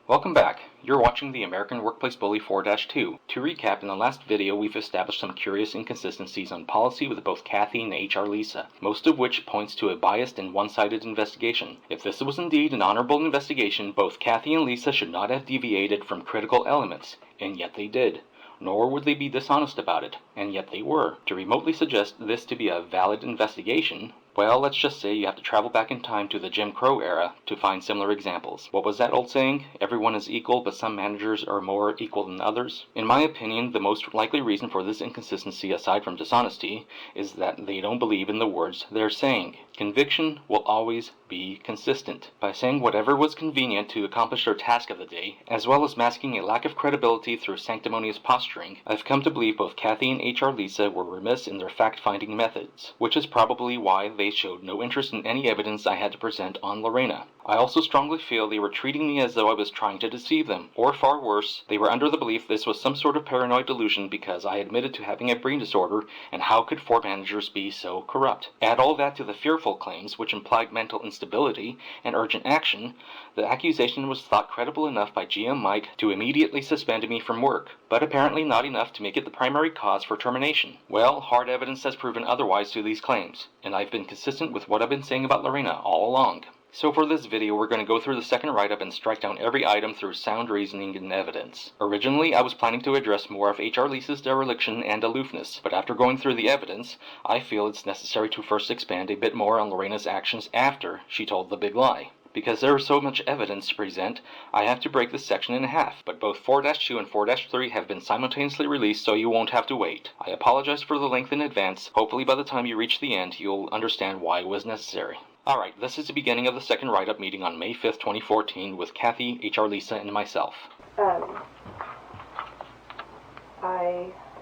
Welcome back. You're watching the American Workplace Bully 4-2. To recap, in the last video we've established some curious inconsistencies on policy with both Kathie and HR Lisa, most of which points to a biased and one-sided investigation. If this was indeed an honorable investigation, both Kathie and Lisa should not have deviated from critical elements, and yet they did. Nor would they be dishonest about it, and yet they were. To remotely suggest this to be a valid investigation, well, let's just say you have to travel back in time to the Jim Crow era to find similar examples. What was that old saying? Everyone is equal, but some managers are more equal than others? In my opinion, the most likely reason for this inconsistency, aside from dishonesty, is that they don't believe in the words they're saying. Conviction will always be consistent. By saying whatever was convenient to accomplish their task of the day, as well as masking a lack of credibility through sanctimonious posturing, I've come to believe both Kathie and HR Lisa were remiss in their fact-finding methods, which is probably why they showed no interest in any evidence I had to present on Lorena. I also strongly feel they were treating me as though I was trying to deceive them, or far worse, they were under the belief this was some sort of paranoid delusion because I admitted to having a brain disorder, and how could 4 managers be so corrupt? Add all that to the fearful claims, which implied mental instability and urgent action, the accusation was thought credible enough by GM Mike to immediately suspend me from work, but apparently not enough to make it the primary cause for termination. Well, hard evidence has proven otherwise to these claims, and I've been consistent with what I've been saying about Lorena all along. So for this video, we're going to go through the second write-up and strike down every item through sound reasoning and evidence. Originally, I was planning to address more of HR Lisa's dereliction and aloofness, but after going through the evidence, I feel it's necessary to first expand a bit more on Lorena's actions after she told the big lie. Because there is so much evidence to present, I have to break this section in half, but both 4-2 and 4-3 have been simultaneously released, so you won't have to wait. I apologize for the length in advance. Hopefully by the time you reach the end, you'll understand why it was necessary. Alright, this is the beginning of the second write-up meeting on May 5th, 2014 with Kathie, HR Lisa, and myself.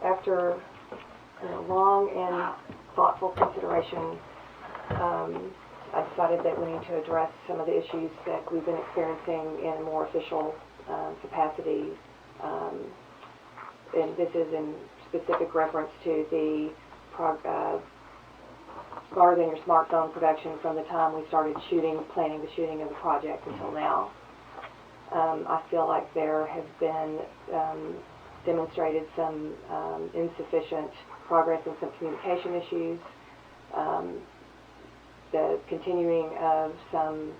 After long and thoughtful consideration, I decided that we need to address some of the issues that we've been experiencing in a more official capacity, and this is in specific reference to the Smarter Than Your Smartphone production from the time we started planning the shooting of the project until now. I feel like there have been demonstrated some insufficient progress in some communication issues, the continuing of some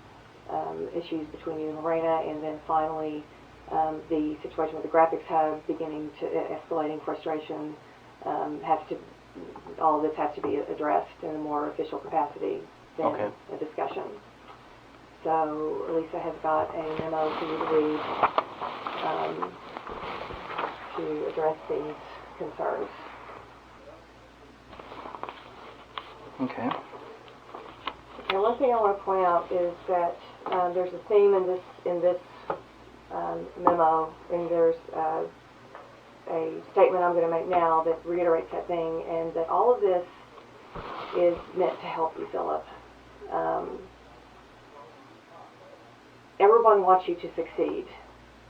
issues between you and Lorena, and then finally the situation with the graphics hub beginning to escalating frustration. All of this has to be addressed in a more official capacity than a discussion. So Lisa has got a memo for you to read to address these concerns. Okay. Now, one thing I want to point out is that there's a theme in this memo, and there's a statement I'm going to make now that reiterates that thing, and that all of this is meant to help you, Philip. Everyone wants you to succeed,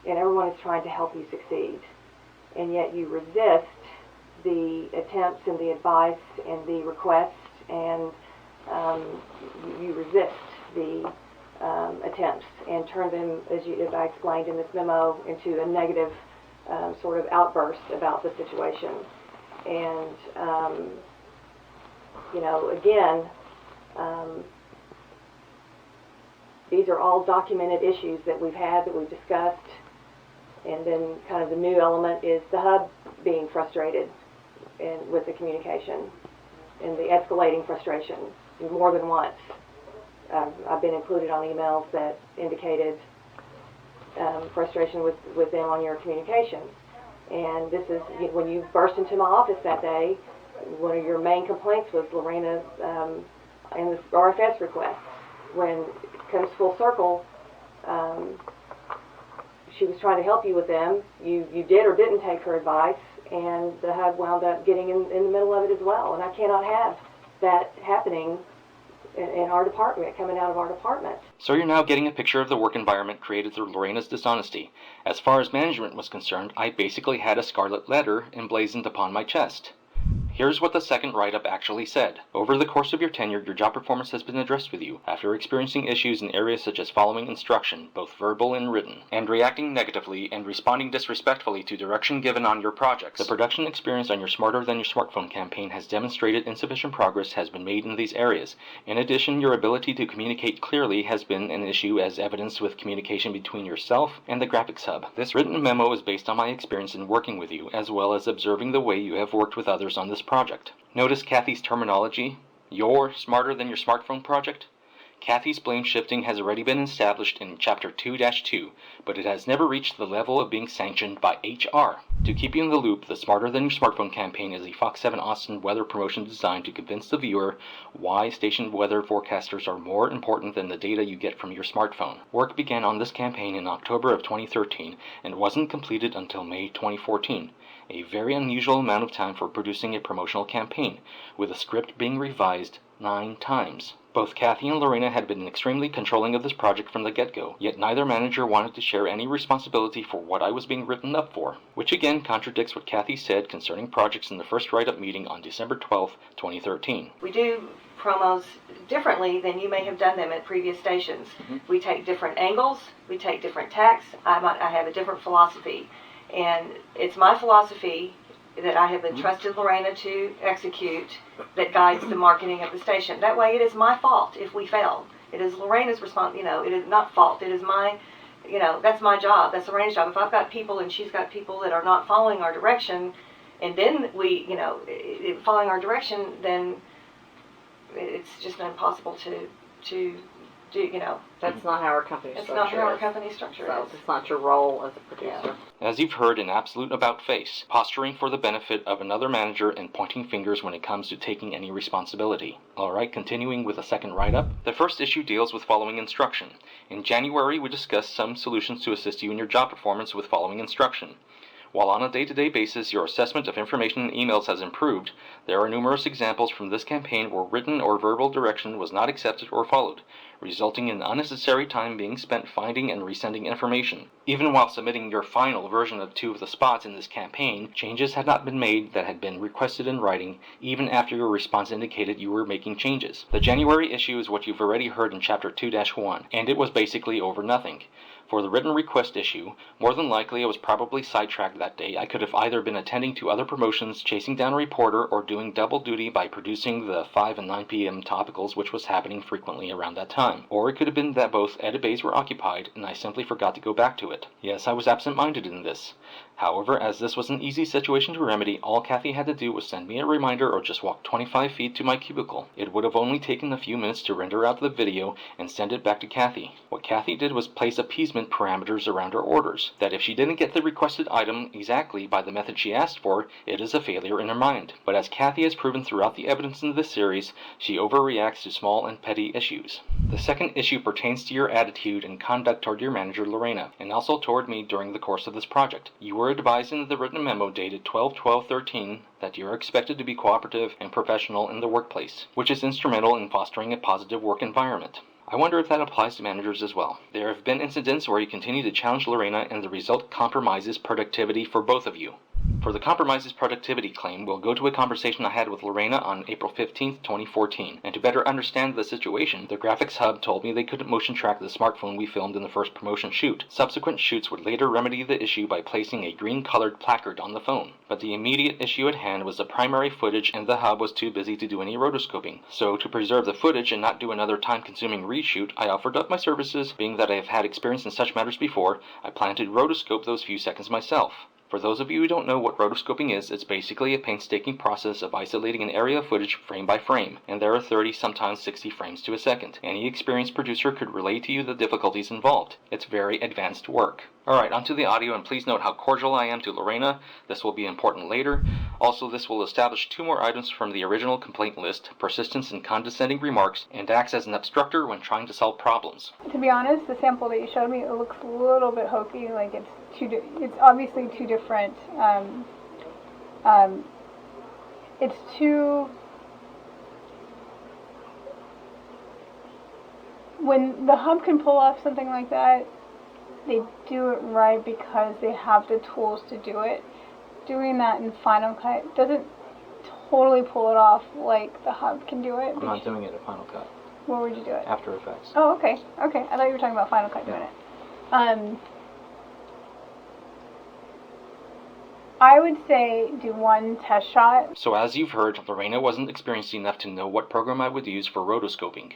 and everyone is trying to help you succeed, and yet you resist the attempts and the advice and the requests, and you resist the attempts and turn them, as I explained in this memo, into a negative sort of outburst about the situation. And again, these are all documented issues that we've had, that we've discussed, and then kind of the new element is the hub being frustrated with the communication and the escalating frustration more than once. I've been included on emails that indicated frustration with them on your communication. And this is, when you burst into my office that day, one of your main complaints was Lorena and the RFS request. When it comes full circle, she was trying to help you with them. You did or didn't take her advice, and the HUD wound up getting in the middle of it as well. And I cannot have that happening in our department, coming out of our department. So you're now getting a picture of the work environment created through Lorena's dishonesty. As far as management was concerned, I basically had a scarlet letter emblazoned upon my chest. Here's what the second write-up actually said. Over the course of your tenure, your job performance has been addressed with you, after experiencing issues in areas such as following instruction, both verbal and written, and reacting negatively and responding disrespectfully to direction given on your projects. The production experience on your Smarter Than Your Smartphone campaign has demonstrated insufficient progress has been made in these areas. In addition, your ability to communicate clearly has been an issue, as evidenced with communication between yourself and the graphics hub. This written memo is based on my experience in working with you, as well as observing the way you have worked with others on this project. Notice Kathie's terminology, your Smarter Than Your Smartphone project. Kathie's blame shifting has already been established in Chapter 2-2, but it has never reached the level of being sanctioned by HR. To keep you in the loop, the Smarter Than Your Smartphone campaign is a Fox 7 Austin weather promotion designed to convince the viewer why station weather forecasters are more important than the data you get from your smartphone. Work began on this campaign in October of 2013 and wasn't completed until May 2014. A very unusual amount of time for producing a promotional campaign, with the script being revised 9 times. Both Kathie and Lorena had been extremely controlling of this project from the get-go, yet neither manager wanted to share any responsibility for what I was being written up for, which again contradicts what Kathie said concerning projects in the first write-up meeting on December 12, 2013. We do promos differently than you may have done them at previous stations. We take different angles, we take different tacks. I have a different philosophy, and it's my philosophy that I have entrusted Lorena to execute that guides the marketing of the station. That way it is my fault if we fail. It is Lorena's it is not fault. It is my, that's my job. That's Lorena's job. If I've got people and she's got people that are not following our direction, and then we, following our direction, then it's just impossible to do, That's not how our company structure is. It's not how our company structure is. It's not your role as a producer. As you've heard, an absolute about-face, posturing for the benefit of another manager and pointing fingers when it comes to taking any responsibility. Alright, continuing with the second write-up. The first issue deals with following instruction. In January, we discussed some solutions to assist you in your job performance with following instruction. While on a day-to-day basis your assessment of information in emails has improved, there are numerous examples from this campaign where written or verbal direction was not accepted or followed, resulting in unnecessary time being spent finding and resending information. Even while submitting your final version of 2 of the spots in this campaign, changes had not been made that had been requested in writing, even after your response indicated you were making changes. The January issue is what you've already heard in Chapter 2-1, and it was basically over nothing. For the written request issue, more than likely I was probably sidetracked that day. I could have either been attending to other promotions, chasing down a reporter, or doing double duty by producing the 5 and 9 p.m. topicals, which was happening frequently around that time. Or it could have been that both edit bays were occupied, and I simply forgot to go back to it. Yes, I was absent-minded in this. However, as this was an easy situation to remedy, all Kathie had to do was send me a reminder or just walk 25 feet to my cubicle. It would have only taken a few minutes to render out the video and send it back to Kathie. What Kathie did was place appeasement parameters around her orders, that if she didn't get the requested item exactly by the method she asked for, it is a failure in her mind. But as Kathie has proven throughout the evidence in this series, she overreacts to small and petty issues. The second issue pertains to your attitude and conduct toward your manager Lorena, and also toward me during the course of this project. You were advised in the written memo dated 12/12/13 that you are expected to be cooperative and professional in the workplace, which is instrumental in fostering a positive work environment. I wonder if that applies to managers as well. There have been incidents where you continue to challenge Lorena and the result compromises productivity for both of you. For the compromises productivity claim, we'll go to a conversation I had with Lorena on April 15, 2014, and to better understand the situation, the graphics hub told me they couldn't motion track the smartphone we filmed in the first promotion shoot. Subsequent shoots would later remedy the issue by placing a green-colored placard on the phone. But the immediate issue at hand was the primary footage, and the hub was too busy to do any rotoscoping. So, to preserve the footage and not do another time-consuming reshoot, I offered up my services. Being that I have had experience in such matters before, I plan to rotoscope those few seconds myself. For those of you who don't know what rotoscoping is, it's basically a painstaking process of isolating an area of footage frame by frame, and there are 30, sometimes 60 frames to a second. Any experienced producer could relate to you the difficulties involved. It's very advanced work. Alright, onto the audio, and please note how cordial I am to Lorena. This will be important later. Also, this will establish 2 more items from the original complaint list: persistence and condescending remarks, and acts as an obstructor when trying to solve problems. To be honest, the sample that you showed me, it looks a little bit hokey, like it's obviously 2 different, it's 2, when the hub can pull off something like that, they do it right because they have the tools to do it. Doing that in Final Cut doesn't totally pull it off like the hub can do it? I'm not doing it in Final Cut. Where would you do it? After Effects. Oh, okay. Okay. I thought you were talking about Final Cut doing it. I would say do one test shot. So as you've heard, Lorena wasn't experienced enough to know what program I would use for rotoscoping.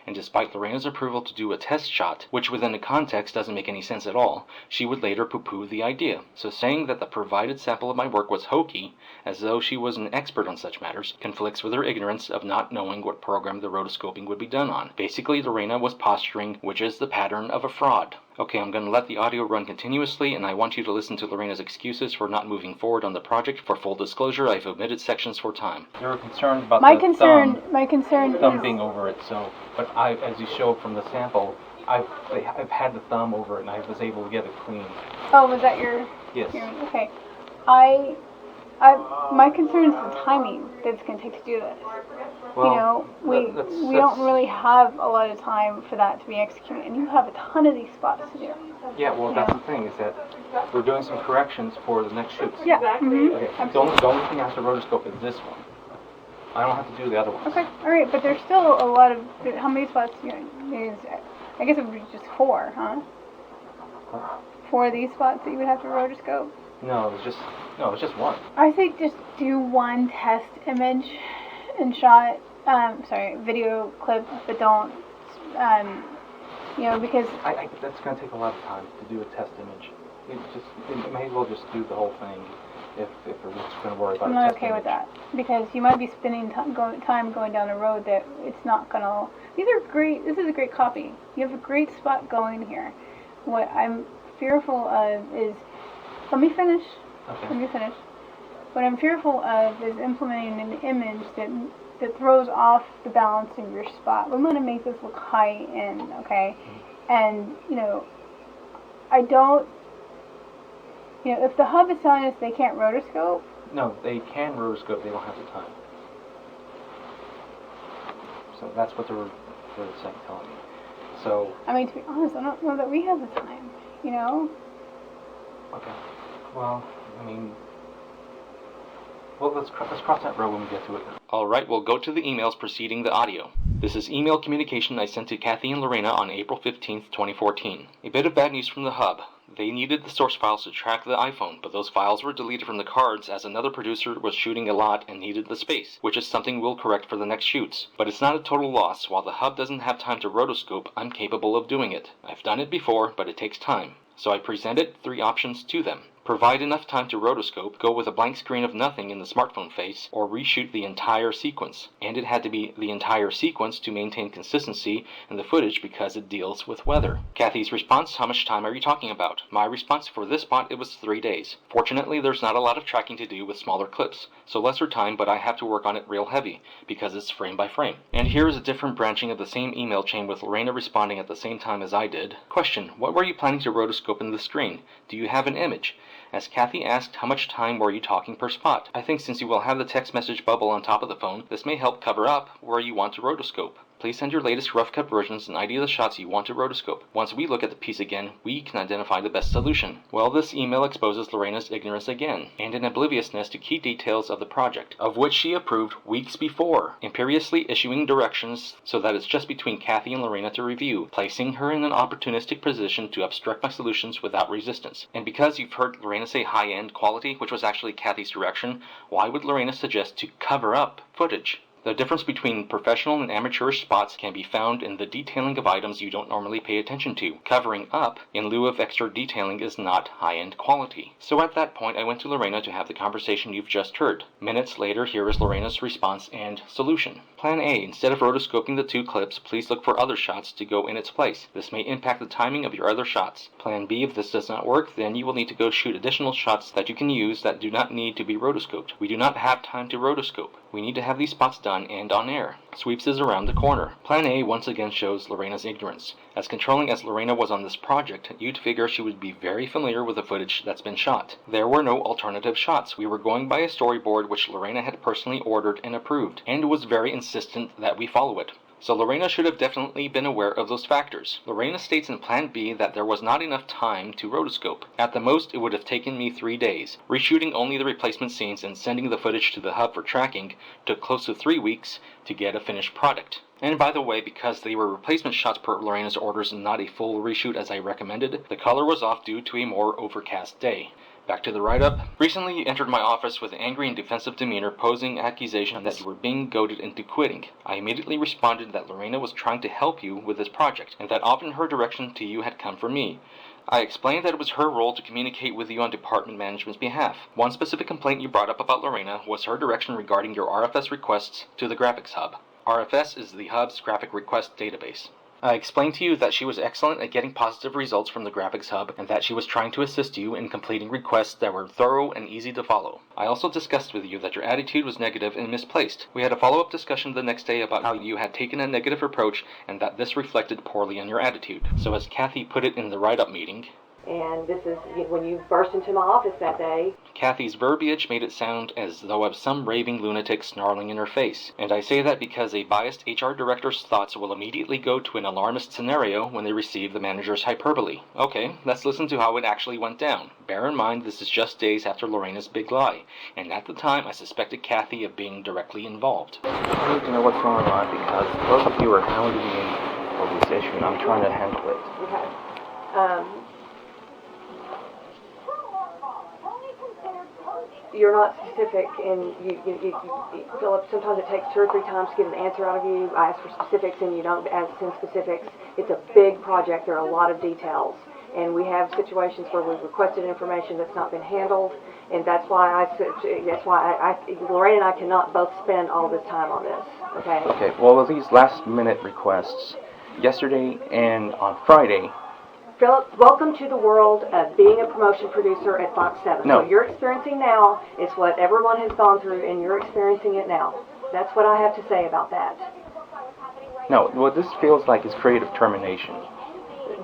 And despite Lorena's approval to do a test shot, which within the context doesn't make any sense at all, she would later poo-poo the idea. So saying that the provided sample of my work was hokey, as though she was an expert on such matters, conflicts with her ignorance of not knowing what program the rotoscoping would be done on. Basically, Lorena was posturing, which is the pattern of a fraud. Okay, I'm going to let the audio run continuously, and I want you to listen to Lorena's excuses for not moving forward on the project. For full disclosure, I've omitted sections for time. You were concerned about my concern thumb is being over it, so, but as you showed from the sample, I've had the thumb over it, and I was able to get it clean. Oh, was that your? Yes. Okay. My concern is the timing that it's going to take to do this. Well, we don't really have a lot of time for that to be executed, and you have a ton of these spots to do. Yeah, well, that's the thing, is that we're doing some corrections for the next shoots. Yeah. Mm-hmm. Okay, the only thing I have to rotoscope is this one. I don't have to do the other ones. Okay, all right, but there's still a lot of, how many spots, I guess it would be just 4, huh? 4 of these spots that you would have to rotoscope? No, it's just one. I think just do one test image and shot, video clip, but don't, because... I that's going to take a lot of time to do a test image. It may as well just do the whole thing if we're just going to worry about I'm a not test okay image. with that, because you might be spending time going down a road that it's not going to... These are great, this is a great copy. You have a great spot going here. What I'm fearful of is... Let me finish. Okay. What I'm fearful of is implementing an image that throws off the balance of your spot. We want to make this look high end, okay? And, I don't... if the hub is telling us they can't rotoscope... No, they can rotoscope, they don't have the time. So that's what they're telling me. So... I mean, to be honest, I don't know that we have the time, Okay. Well, let's cross that road when we get to it. Alright, we'll go to the emails preceding the audio. This is email communication I sent to Kathie and Lorena on April 15th, 2014. A bit of bad news from the hub. They needed the source files to track the iPhone, but those files were deleted from the cards as another producer was shooting a lot and needed the space, which is something we'll correct for the next shoots. But it's not a total loss. While the hub doesn't have time to rotoscope, I'm capable of doing it. I've done it before, but it takes time. So I presented 3 options to them. Provide enough time to rotoscope, go with a blank screen of nothing in the smartphone face, or reshoot the entire sequence. And it had to be the entire sequence to maintain consistency in the footage because it deals with weather. Kathie's response, how much time are you talking about? My response, for this spot, it was 3 days. Fortunately, there's not a lot of tracking to do with smaller clips, so lesser time, but I have to work on it real heavy, because it's frame by frame. And here is a different branching of the same email chain with Lorena responding at the same time as I did. Question, what were you planning to rotoscope in the screen? Do you have an image? As Kathie asked, how much time were you talking per spot? I think since you will have the text message bubble on top of the phone, this may help cover up where you want to rotoscope. Please send your latest rough cut versions and ID of the shots you want to rotoscope. Once we look at the piece again, we can identify the best solution. Well, this email exposes Lorena's ignorance again, and an obliviousness to key details of the project, of which she approved weeks before, imperiously issuing directions so that it's just between Kathie and Lorena to review, placing her in an opportunistic position to obstruct my solutions without resistance. And because you've heard Lorena say high-end quality, which was actually Kathie's direction, why would Lorena suggest to cover up footage? The difference between professional and amateurish spots can be found in the detailing of items you don't normally pay attention to. Covering up, in lieu of extra detailing, is not high-end quality. So at that point, I went to Lorena to have the conversation you've just heard. Minutes later, here is Lorena's response and solution. Plan A, instead of rotoscoping the 2 clips, please look for other shots to go in its place. This may impact the timing of your other shots. Plan B, if this does not work, then you will need to go shoot additional shots that you can use that do not need to be rotoscoped. We do not have time to rotoscope. We need to have these spots done and on air. Sweeps is around the corner. Plan A once again shows Lorena's ignorance. As controlling as Lorena was on this project, you'd figure she would be very familiar with the footage that's been shot. There were no alternative shots. We were going by a storyboard which Lorena had personally ordered and approved, and was very insistent that we follow it. So Lorena should have definitely been aware of those factors. Lorena states in Plan B that there was not enough time to rotoscope. At the most, it would have taken me 3 days. Reshooting only the replacement scenes and sending the footage to the hub for tracking took close to 3 weeks to get a finished product. And by the way, because they were replacement shots per Lorena's orders and not a full reshoot as I recommended, the color was off due to a more overcast day. Back to the write-up. Recently you entered my office with an angry and defensive demeanor, posing accusation that you were being goaded into quitting. I immediately responded that Lorena was trying to help you with this project, and that often her direction to you had come from me. I explained that it was her role to communicate with you on department management's behalf. One specific complaint you brought up about Lorena was her direction regarding your RFS requests to the graphics hub. RFS is the hub's graphic request database. I explained to you that she was excellent at getting positive results from the graphics hub and that she was trying to assist you in completing requests that were thorough and easy to follow. I also discussed with you that your attitude was negative and misplaced. We had a follow-up discussion the next day about how you had taken a negative approach and that this reflected poorly on your attitude. So as Kathie put it in the write-up meeting, and this is when you burst into my office that day. Kathie's verbiage made it sound as though of some raving lunatic snarling in her face. And I say that because a biased HR director's thoughts will immediately go to an alarmist scenario when they receive the manager's hyperbole. Okay, let's listen to how it actually went down. Bear in mind this is just days after Lorena's big lie, and at the time I suspected Kathie of being directly involved. I need to know what's going on because both of you are hounding me over this issue and I'm trying to handle it. Okay. You're not specific, and you Philip, sometimes it takes 2 or 3 times to get an answer out of you. I ask for specifics, and you don't send specifics. It's a big project. There are a lot of details, and we have situations where we've requested information that's not been handled, and that's why Lorena and I cannot both spend all this time on this. Okay. Okay. Well, with these last-minute requests, yesterday and on Friday. Philip, welcome to the world of being a promotion producer at Fox 7. No. What you're experiencing now is what everyone has gone through, and you're experiencing it now. That's what I have to say about that. No, what this feels like is creative termination.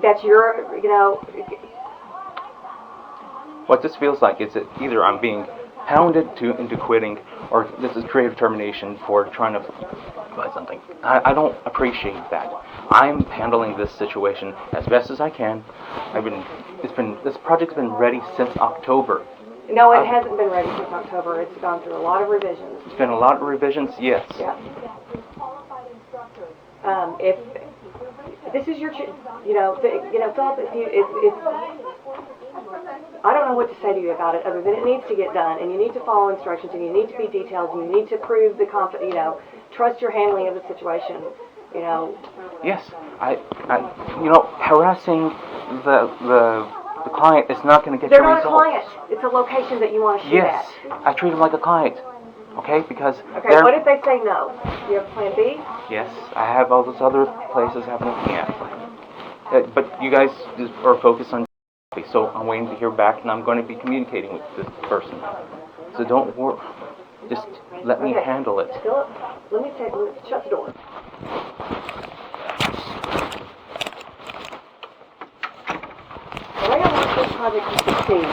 That's your, What this feels like is that either I'm being hounded into quitting, or this is creative termination for trying to buy something. I don't appreciate that. I'm handling this situation as best as I can. This project's been ready since October. No, it hasn't been ready since October. It's gone through a lot of revisions. It's been a lot of revisions, yes. Yeah. If this is your, Philip, I don't know what to say to you about it other than it needs to get done, and you need to follow instructions, and you need to be detailed, and you need to prove the trust your handling of the situation. Yes, harassing the client is not going to get They're your not results. a client. It's a location that you want to shoot Yes, at. I treat them like a client. Okay, because Okay, what if they say no? Do you have plan B? Yes, I have all those other places I'm looking at. But you guys are focused on so I'm waiting to hear back, and I'm going to be communicating with this person. So don't worry. Just let me handle it. Philip, let me shut the door. Lorena wants this project to succeed,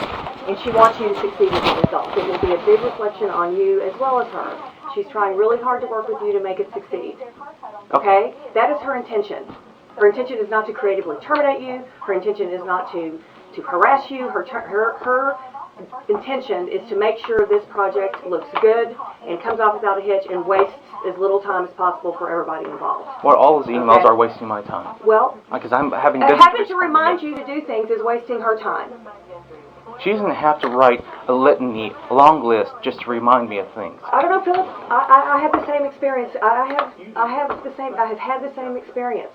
and she wants you to succeed as a result. It will be a big reflection on you as well as her. She's trying really hard to work with you to make it succeed. Okay? That is her intention. Her intention is not to creatively terminate you. Her intention is not to harass you. Her intention is to make sure this project looks good and comes off without a hitch and wastes as little time as possible for everybody involved. Well, all those emails are wasting my time. Well, because I'm having to remind you to do things is wasting her time. She doesn't have to write a litany, a long list, just to remind me of things. I don't know, Philip. I have the same experience. I have had the same experience.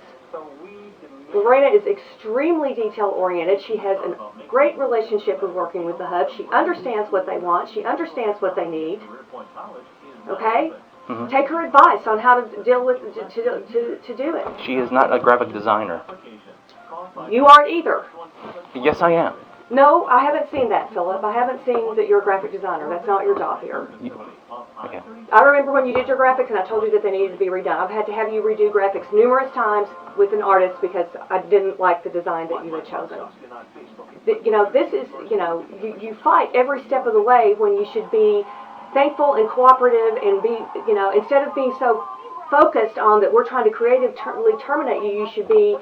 Lorena is extremely detail-oriented. She has a great relationship with working with the hub. She understands what they want. She understands what they need. Okay? Mm-hmm. Take her advice on how to deal with to do it. She is not a graphic designer. You aren't either. Yes, I am. No, I haven't seen that, Philip. I haven't seen that you're a graphic designer. That's not your job here. Okay. I remember when you did your graphics and I told you that they needed to be redone. I've had to have you redo graphics numerous times with an artist because I didn't like the design that you had chosen. This is, you fight every step of the way when you should be thankful and cooperative and be, instead of being so focused on that we're trying to creatively terminate you, you should be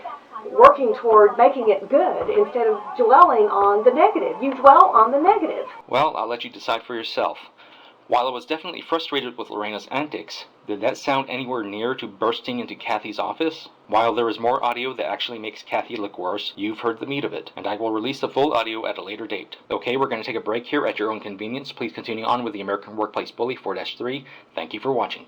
working toward making it good instead of dwelling on the negative. You dwell on the negative. Well, I'll let you decide for yourself. While I was definitely frustrated with Lorena's antics, did that sound anywhere near to bursting into Kathie's office? While there is more audio that actually makes Kathie look worse, you've heard the meat of it, and I will release the full audio at a later date. Okay, we're going to take a break here at your own convenience. Please continue on with the American Workplace Bully 4-3. Thank you for watching.